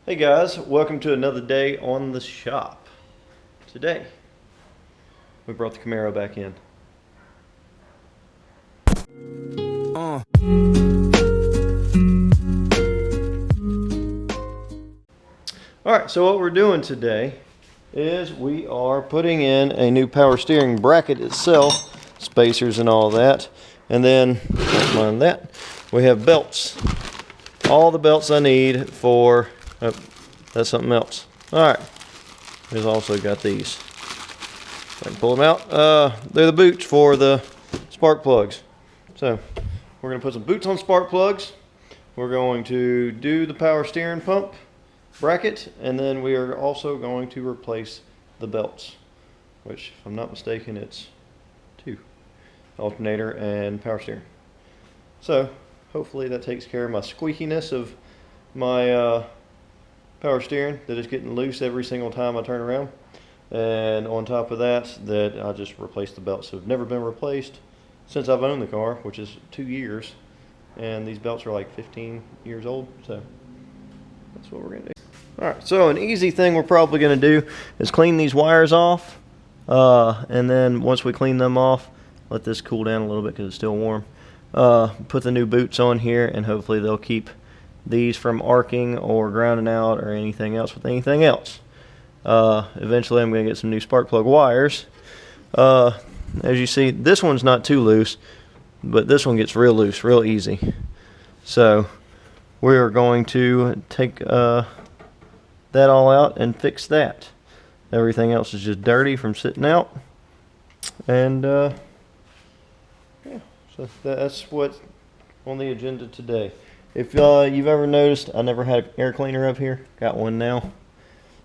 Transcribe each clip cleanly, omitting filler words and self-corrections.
Hey guys, welcome to another day on the shop. Today, we brought the Camaro back in. Alright, so what we're doing today is we are putting in a new power steering bracket itself, spacers and all that, and then, don't mind that, we have belts. All the belts I need for, oh, that's something else. Alright, we've also got these. I can pull them out. They're the boots for the spark plugs. So, we're going to put some boots on spark plugs. We're going to do the power steering pump bracket, and then we are also going to replace the belts, which, if I'm not mistaken, it's 2. Alternator and power steering. So, hopefully that takes care of my squeakiness of my power steering that is getting loose every single time I turn around. And on top of that, I just replaced the belts. So have never been replaced since I've owned the car, which is 2 years. And these belts are like 15 years old. So that's what we're going to do. Alright, so an easy thing we're probably going to do is clean these wires off. And then once we clean them off, let this cool down a little bit because it's still warm. Put the new boots on here, and hopefully they'll keep these from arcing or grounding out or anything else with anything else. Eventually I'm going to get some new spark plug wires. As you see, this one's not too loose, but this one gets real loose real easy. So we're going to take that all out and fix that. Everything else is just dirty from sitting out. And yeah, so that's what's on the agenda today. If you've ever noticed, I never had an air cleaner up here. Got one now.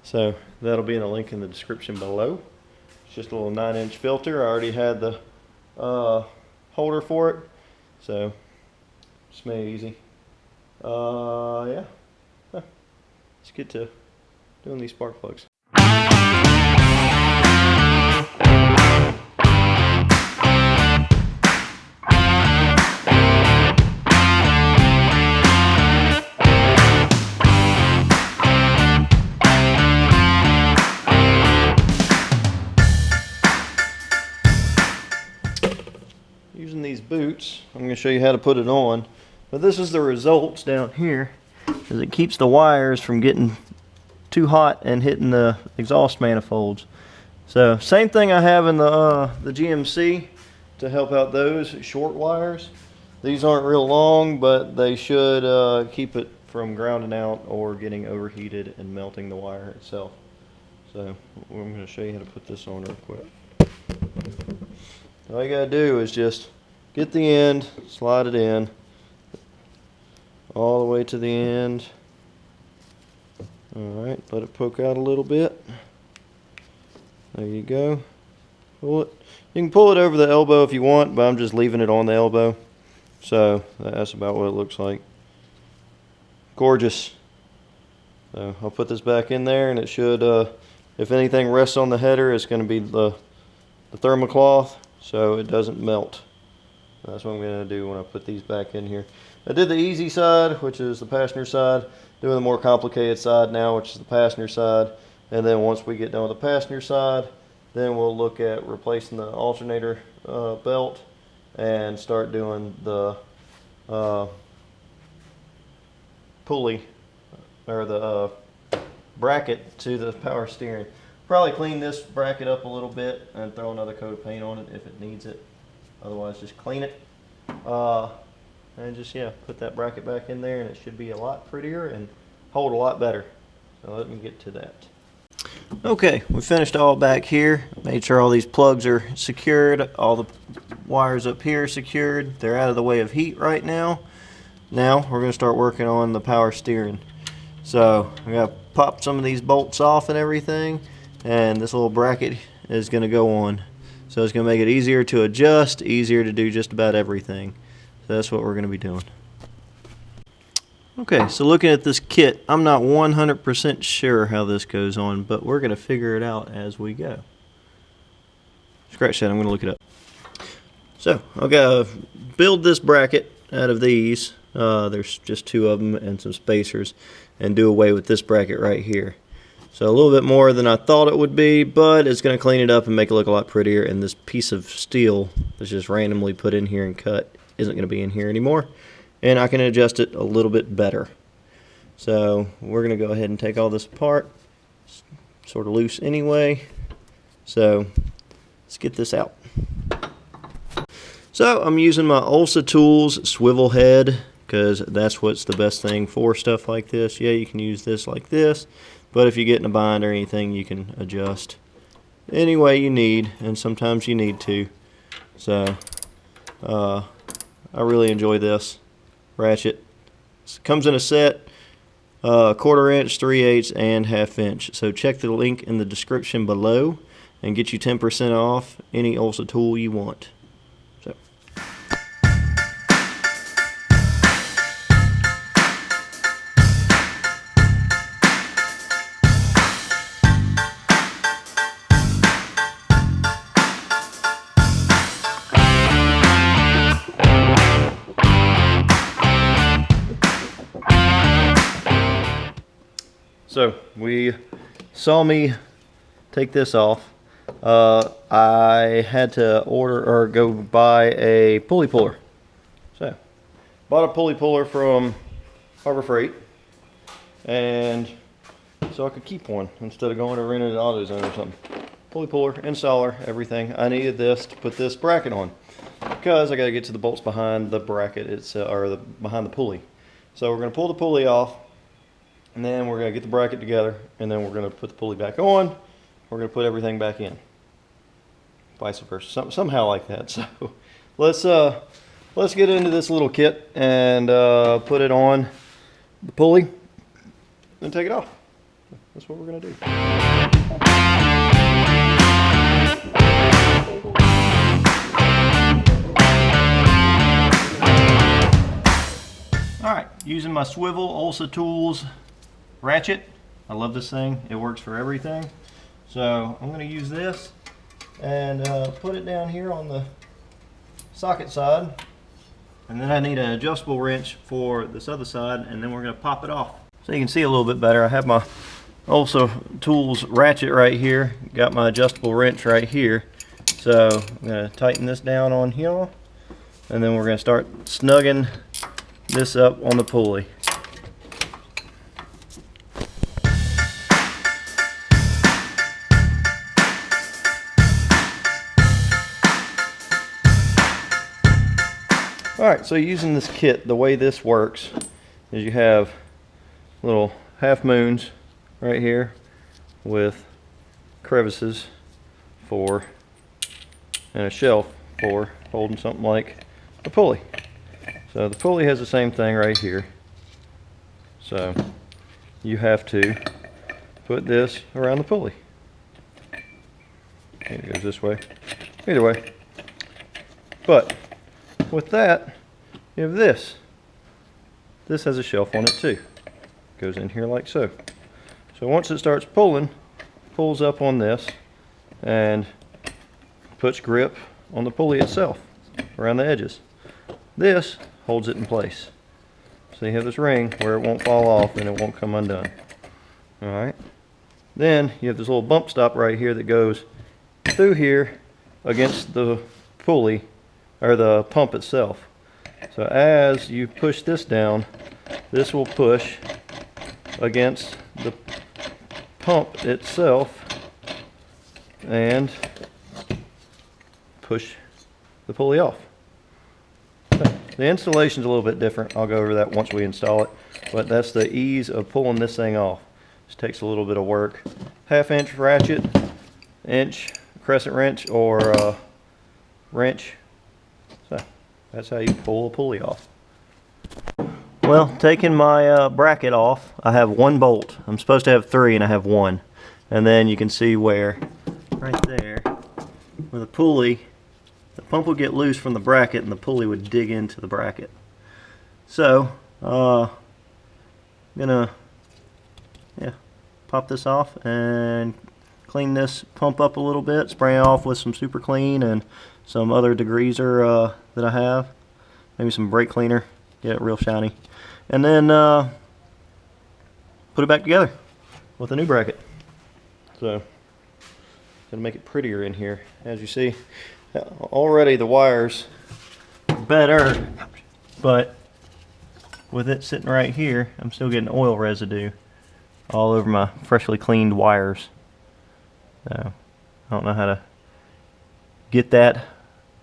So that'll be in a link in the description below. It's just a little 9-inch filter. I already had the holder for it. So it's made easy. Yeah. Let's get to doing these spark plugs. Using these boots, I'm going to show you how to put it on. But this is the results down here, because it keeps the wires from getting too hot and hitting the exhaust manifolds. So same thing I have in the GMC to help out those short wires. These aren't real long, but they should keep it from grounding out or getting overheated and melting the wire itself. So I'm going to show you how to put this on real quick. All you gotta do is just get the end, slide it in all the way to the end. Alright, let it poke out a little bit. There you go. Pull it. You can pull it over the elbow if you want, but I'm just leaving it on the elbow. So that's about what it looks like. Gorgeous. So I'll put this back in there, and it should, if anything rests on the header, it's going to be the thermocloth, so it doesn't melt. That's what I'm going to do when I put these back in here. I did the easy side, which is the passenger side. Doing the more complicated side now, which is the passenger side. And then once we get done with the passenger side, then we'll look at replacing the alternator belt and start doing the pulley or the bracket to the power steering. Probably clean this bracket up a little bit and throw another coat of paint on it if it needs it. Otherwise, just clean it. And just, yeah, put that bracket back in there, and it should be a lot prettier and hold a lot better. So let me get to that. Okay, we finished all back here. Made sure all these plugs are secured. All the wires up here are secured. They're out of the way of heat right now. Now we're going to start working on the power steering. So I'm going to pop some of these bolts off and everything, and this little bracket is going to go on. So it's going to make it easier to adjust, easier to do just about everything. So that's what we're going to be doing. Okay, so looking at this kit, I'm not 100% sure how this goes on, but we're going to figure it out as we go. Scratch that, I'm going to look it up. So I've got to build this bracket out of these. There's just 2 of them and some spacers. and do away with this bracket right here. So a little bit more than I thought it would be, but it's going to clean it up and make it look a lot prettier, and this piece of steel that's just randomly put in here and cut isn't going to be in here anymore, and I can adjust it a little bit better. So we're going to go ahead and take all this apart. It's sort of loose anyway, so let's get this out. So I'm using my OLSA Tools swivel head because that's what's the best thing for stuff like this. Yeah, you can use this like this, but if you get in a bind or anything, you can adjust any way you need, and sometimes you need to. So I really enjoy this ratchet. It comes in a set, 1/4 inch, 3/8, and 1/2 inch. So check the link in the description below and get you 10% off any OLSA tool you want. So we saw me take this off. I had to order or go buy a pulley puller. So bought a pulley puller from Harbor Freight, and so I could keep one instead of going to rent it at AutoZone or something. Pulley puller, installer, everything. I needed this to put this bracket on because I got to get to the bolts behind the bracket or behind the pulley. So we're going to pull the pulley off, and then we're going to get the bracket together, and then we're going to put the pulley back on. We're going to put everything back in. Vice versa, somehow like that. So let's get into this little kit and put it on the pulley and take it off. That's what we're going to do. Alright, using my swivel OLSA Tools ratchet. I love this thing. It works for everything. So I'm going to use this and put it down here on the socket side. And then I need an adjustable wrench for this other side, and then we're going to pop it off. So you can see a little bit better. I have my OLSA Tools ratchet right here. Got my adjustable wrench right here. So I'm going to tighten this down on here, and then we're going to start snugging this up on the pulley. Alright, so using this kit, the way this works is you have little half moons right here with crevices for and a shelf for holding something like a pulley. So the pulley has the same thing right here. So you have to put this around the pulley. It goes this way. Either way. But with that, you have this. This has a shelf on it too. Goes in here like so. So once it starts pulling, pulls up on this and puts grip on the pulley itself around the edges. This holds it in place. So you have this ring where it won't fall off and it won't come undone. Alright. Then you have this little bump stop right here that goes through here against the pulley or the pump itself. So as you push this down, this will push against the pump itself and push the pulley off. The installation is a little bit different. I'll go over that once we install it, but that's the ease of pulling this thing off. Just takes a little bit of work. 1/2 inch ratchet, inch crescent wrench or wrench. So that's how you pull a pulley off. Well, taking my bracket off, I have one bolt. I'm supposed to have 3 and I have 1. And then you can see where, right there, where the pulley, the pump would get loose from the bracket and the pulley would dig into the bracket. So, I'm gonna pop this off and clean this pump up a little bit, spray it off with some super clean and some other degreaser that I have, maybe some brake cleaner, get it real shiny, and then put it back together with a new bracket. So gonna make it prettier in here. As you see, already the wires are better, but with it sitting right here, I'm still getting oil residue all over my freshly cleaned wires. So I don't know how to get that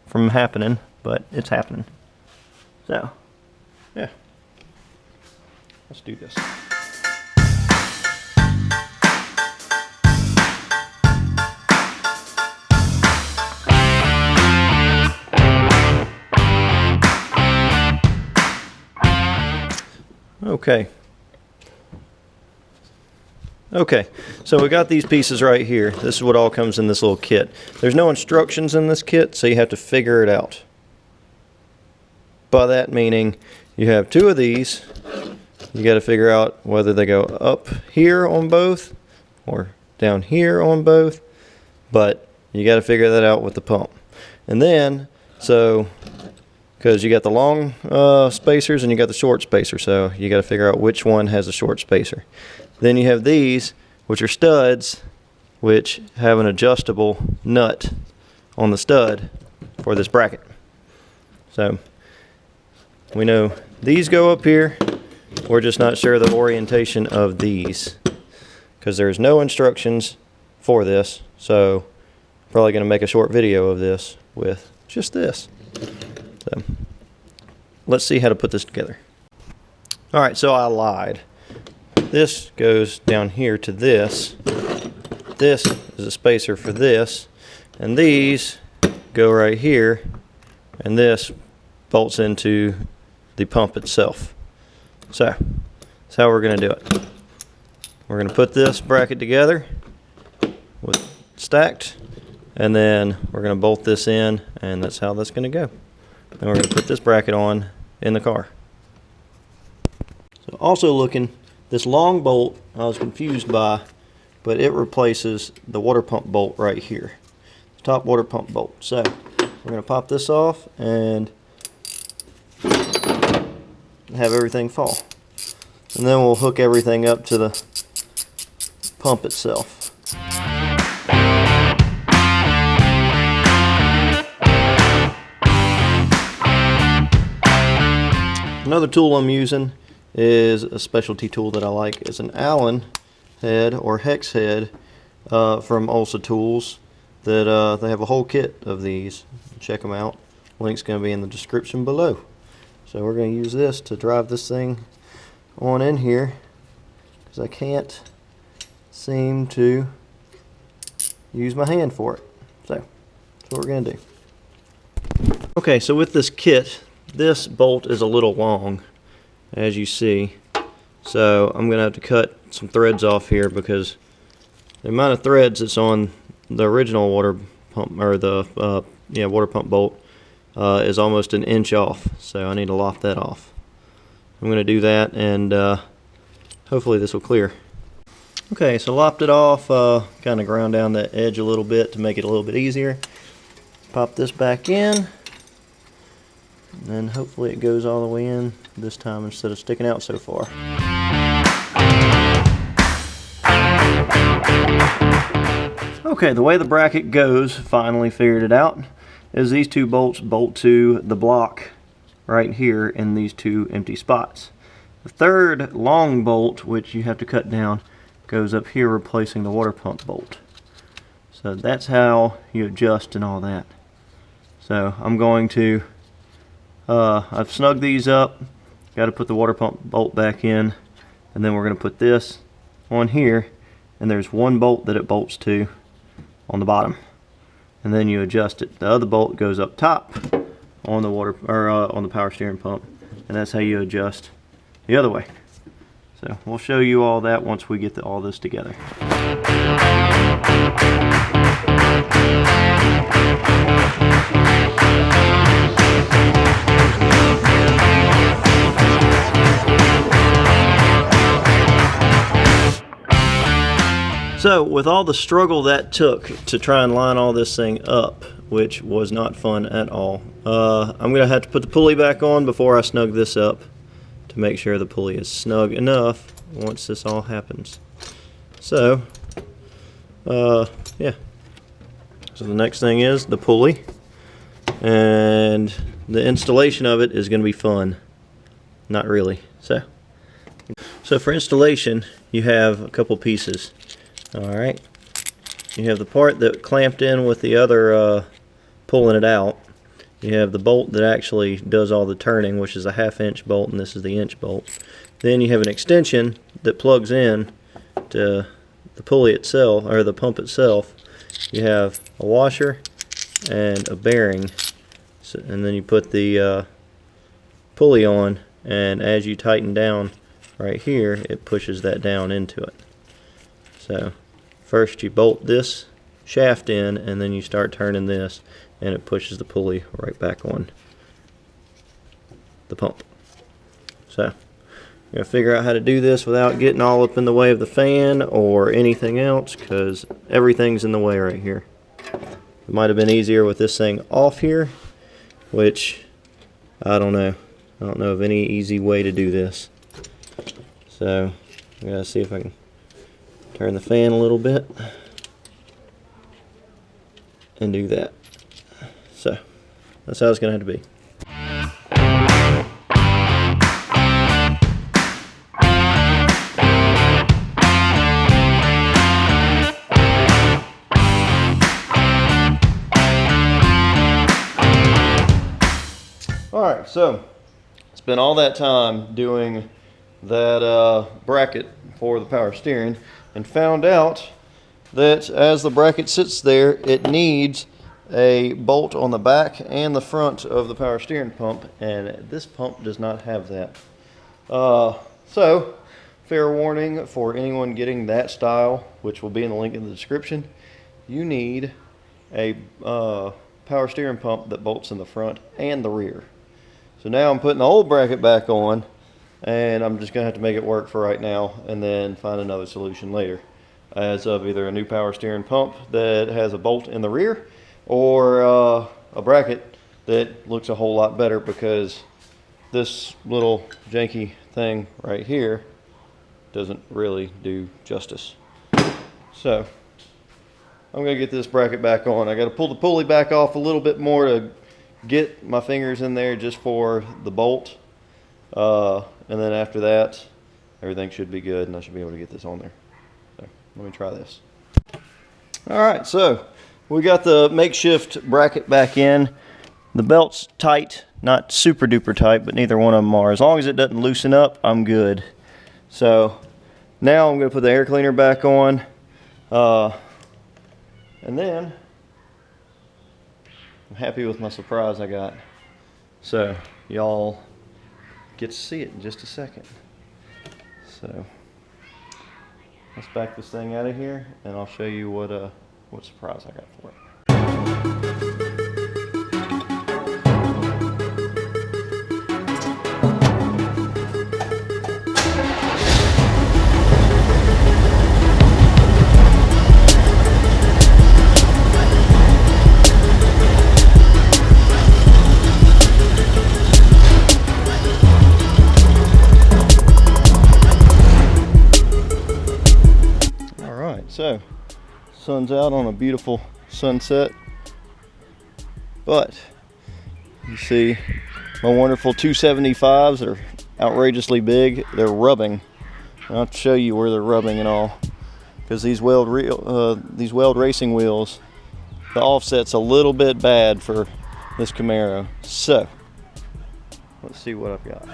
from happening, but it's happening. So yeah, let's do this. Okay, so we got these pieces right here. This is what all comes in this little kit. There's no instructions in this kit, so you have to figure it out. By that meaning, you have two of these. You got to figure out whether they go up here on both or down here on both, but you got to figure that out with the pump. And then, so because you got the long spacers and you got the short spacer, so you got to figure out which one has a short spacer. Then you have these, which are studs, which have an adjustable nut on the stud for this bracket. So we know these go up here. We're just not sure the orientation of these because there's no instructions for this. So I'm probably going to make a short video of this with just this. So let's see how to put this together. All right, so I lied. This goes down here to this. This is a spacer for this, and these go right here, and this bolts into the pump itself. So that's how we're going to do it. We're going to put this bracket together with stacked, and then we're going to bolt this in, and that's how that's going to go. And we're going to put this bracket on in the car. So also looking, this long bolt I was confused by, but it replaces the water pump bolt right here, the top water pump bolt. So we're going to pop this off and have everything fall, and then we'll hook everything up to the pump itself. Another tool I'm using is a specialty tool that I like. It's an Allen head or hex head from OLSA Tools. That they have a whole kit of these. Check them out. Link's going to be in the description below. So we're going to use this to drive this thing on in here because I can't seem to use my hand for it. So that's what we're going to do. Okay, so with this kit, this bolt is a little long, as you see. So I'm going to have to cut some threads off here because the amount of threads that's on the original water pump, or the water pump bolt, is almost an inch off. So I need to lop that off. I'm going to do that, and hopefully this will clear. Okay, so lopped it off, kind of ground down that edge a little bit to make it a little bit easier. Pop this back in, and then hopefully it goes all the way in this time instead of sticking out so far. Okay, the way the bracket goes, finally figured it out, is these two bolts bolt to the block right here in these two empty spots. The third long bolt, which you have to cut down, goes up here replacing the water pump bolt. So that's how you adjust and all that. So I'm going to, I've snugged these up, got to put the water pump bolt back in, and then we're going to put this on here, and there's one bolt that it bolts to on the bottom, and then you adjust it. The other bolt goes up top on the water, or on the power steering pump, and that's how you adjust the other way. So we'll show you all that once we get all this together. So with all the struggle that took to try and line all this thing up, which was not fun at all, I'm going to have to put the pulley back on before I snug this up to make sure the pulley is snug enough once this all happens. So, yeah. So the next thing is the pulley, and the installation of it is going to be fun. Not really. So for installation, you have a couple pieces. Alright. You have the part that clamped in with the other pulling it out. You have the bolt that actually does all the turning, which is a 1/2 inch bolt, and this is the inch bolt. Then you have an extension that plugs in to the pulley itself, or the pump itself. You have a washer and a bearing, and then you put the pulley on, and as you tighten down right here, it pushes that down into it. So first you bolt this shaft in, and then you start turning this, and it pushes the pulley right back on the pump. So you gotta figure out how to do this without getting all up in the way of the fan or anything else, because everything's in the way right here. It might have been easier with this thing off here, which I don't know. I don't know of any easy way to do this. So I gotta see if I can turn the fan a little bit and do that. So that's how it's gonna have to be. Alright, so spent all that time doing that bracket for the power steering, and found out that as the bracket sits there, it needs a bolt on the back and the front of the power steering pump, and this pump does not have that. So fair warning for anyone getting that style, which will be in the link in the description, you need a power steering pump that bolts in the front and the rear. So now I'm putting the old bracket back on, and I'm just gonna have to make it work for right now and then find another solution later, as of either a new power steering pump that has a bolt in the rear, or a bracket that looks a whole lot better, because this little janky thing right here doesn't really do justice. So I'm gonna get this bracket back on. I gotta pull the pulley back off a little bit more to get my fingers in there just for the bolt, and then after that everything should be good, and I should be able to get this on there. So let me try this. Alright, so we got the makeshift bracket back in. The belt's tight, not super duper tight, but neither one of them are. As long as it doesn't loosen up, I'm good. So now I'm going to put the air cleaner back on, and then I'm happy with my surprise I got. So y'all get to see it in just a second. So let's back this thing out of here, and I'll show you what surprise I got for it. So, sun's out on a beautiful sunset, but you see my wonderful 275s that are outrageously big. They're rubbing. I'll have to show you where they're rubbing and all, because these weld racing wheels, the offset's a little bit bad for this Camaro. So let's see what I've got.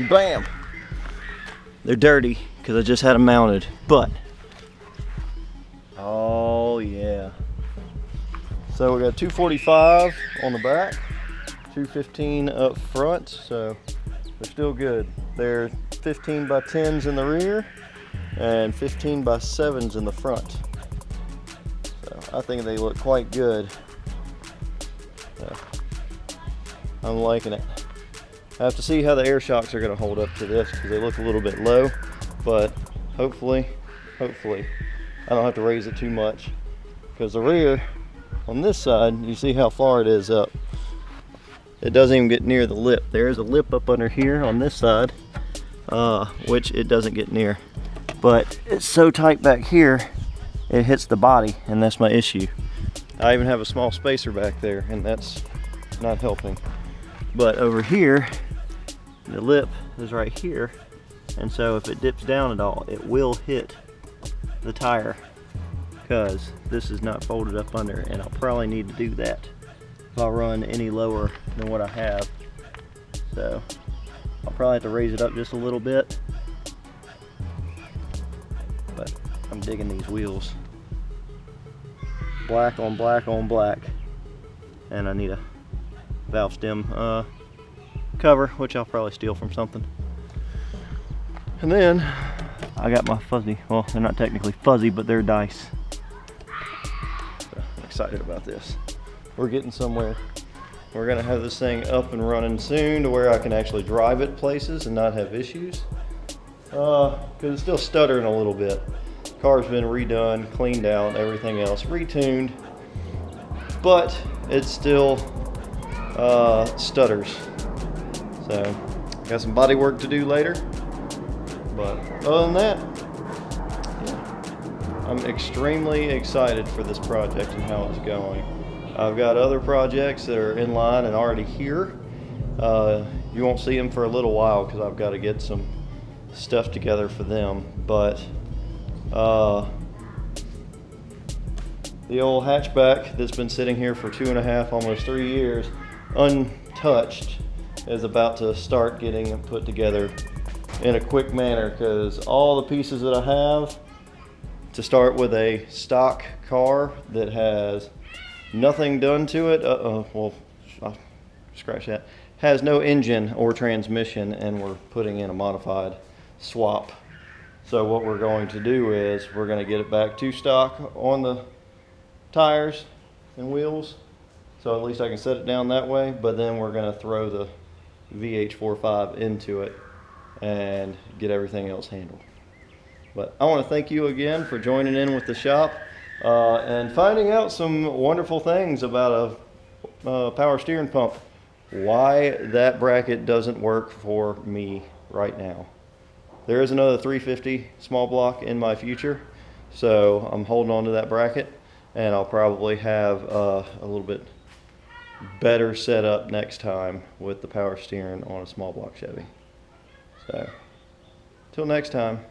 Bam! They're dirty because I just had them mounted, but oh yeah. So we got 245 on the back, 215 up front, so they're still good. They're 15 by 10s in the rear and 15 by 7s in the front. So I think they look quite good So, I'm liking it. I have to see how the air shocks are going to hold up to this because they look a little bit low, but hopefully I don't have to raise it too much, because the rear on this side, you see how far it is up. It doesn't even get near the lip. There is a lip up under here on this side, which it doesn't get near, but it's so tight back here it hits the body, and that's my issue. I even have a small spacer back there, and that's not helping. But over here, the lip is right here, and so if it dips down at all, it will hit the tire, because this is not folded up under, and I'll probably need to do that if I run any lower than what I have. So I'll probably have to raise it up just a little bit, but I'm digging these wheels. Black on black on black, and I need a valve stem cover, which I'll probably steal from something. And then I got my fuzzy, well, they're not technically fuzzy, but they're dice. So I'm excited about this. We're getting somewhere. We're gonna have this thing up and running soon to where I can actually drive it places and not have issues. Because it's still stuttering a little bit. Car's been redone, cleaned out, everything else retuned, but it still stutters. So got some body work to do later, but other than that, yeah, I'm extremely excited for this project and how it's going. I've got other projects that are in line and already here. You won't see them for a little while because I've got to get some stuff together for them, but the old hatchback that's been sitting here for 2.5, almost 3 years, untouched, is about to start getting put together in a quick manner, because all the pieces that I have, to start with a stock car that has nothing done to it, well, I'll scratch that, has no engine or transmission, and we're putting in a modified swap. So what we're going to do is we're going to get it back to stock on the tires and wheels, so at least I can set it down that way, but then we're going to throw the VH45 into it and get everything else handled. But I want to thank you again for joining in with the shop and finding out some wonderful things about a power steering pump. Why that bracket doesn't work for me right now. There is another 350 small block in my future, so I'm holding on to that bracket, and I'll probably have a little bit better setup next time with the power steering on a small block Chevy. So, till next time.